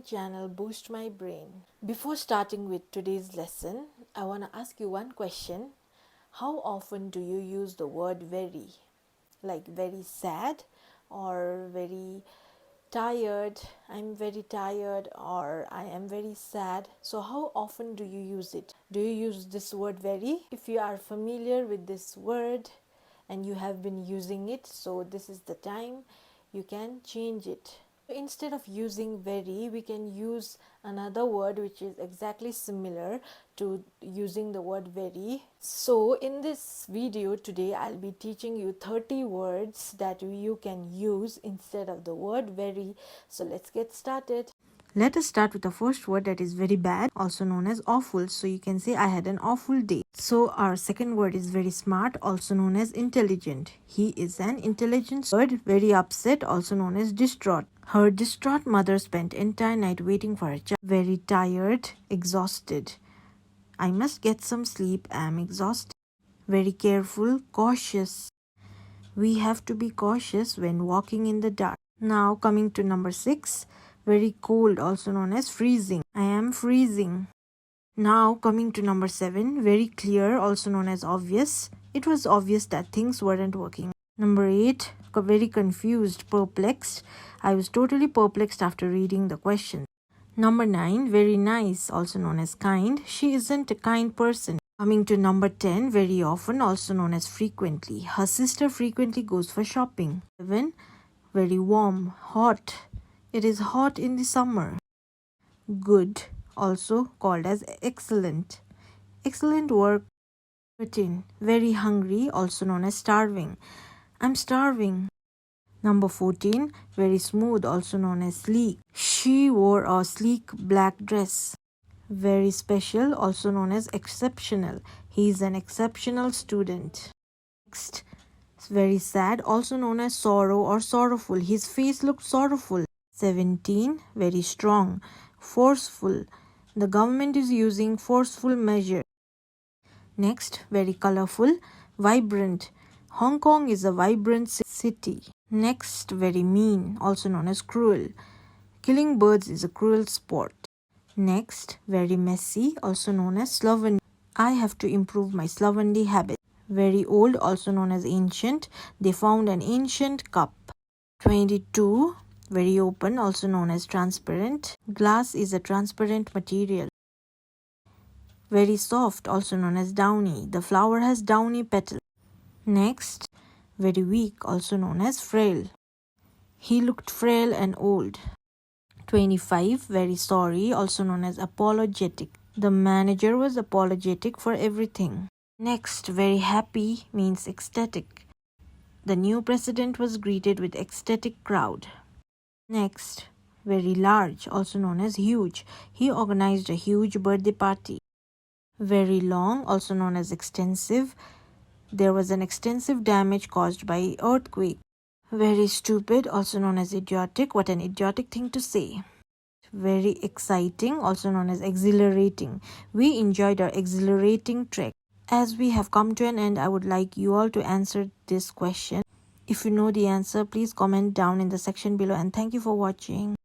channel Boost My Brain. Before starting with today's lesson, I want to ask you one question. How often do you use the word very? Like very sad or very tired? I'm very tired or I am very sad. So how often do you use it? Do you use this word very? If you are familiar with this word and you have been using it, so this is the time you can change it. Instead of using very, we can use another word which is exactly similar to using the word very. So in this video today, I'll be teaching you 30 words that you can use instead of the word very. So let's get started. Let us start with the first word, that is very bad, also known as awful. So you can say I had an awful day. So our second word is very smart, also known as intelligent. He is an intelligent bird. Very upset, also known as distraught. Her distraught mother spent entire night waiting for her child. Very tired, exhausted. I must get some sleep, I am exhausted. Very careful, cautious. We have to be cautious when walking in the dark. Now coming to number 6. Very cold, also known as freezing. I am freezing. Now coming to number 7. Very clear, also known as obvious. It was obvious that things weren't working. Number 8. Very confused, perplexed. I was totally perplexed after reading the question. Number 9. Very nice, also known as kind. She isn't a kind person. Coming to number 10. Very often, also known as frequently. Her sister frequently goes for shopping. 11. Very warm, hot. It is hot in the summer. Good, also called as excellent. Excellent work. 13. Very hungry, also known as starving. I'm starving. Number 14. Very smooth, also known as sleek. She wore a sleek black dress. Very special, also known as exceptional. He is an exceptional student. Next, very sad, also known as sorrow or sorrowful. His face looked sorrowful. 17. Very strong, forceful. The government is using forceful measures. Next, very colorful, vibrant. Hong Kong is a vibrant city. Next, very mean, also known as cruel. Killing birds is a cruel sport. Next, very messy, also known as slovenly. I have to improve my slovenly habit. Very old, also known as ancient. They found an ancient cup. 22. Very open, also known as transparent. Glass is a transparent material. Very soft, also known as downy. The flower has downy petals. Next, very weak, also known as frail. He looked frail and old. 25. Very sorry, also known as apologetic. The manager was apologetic for everything. Next, very happy means ecstatic. The new president was greeted with ecstatic crowd. Next, very large, also known as huge. He organized a huge birthday party. Very long, also known as extensive. There was an extensive damage caused by earthquake. Very stupid, also known as idiotic. What an idiotic thing to say. Very exciting, also known as exhilarating. We enjoyed our exhilarating trek. As we have come to an end, I would like you all to answer this question. If you know the answer, please comment down in the section below, and thank you for watching.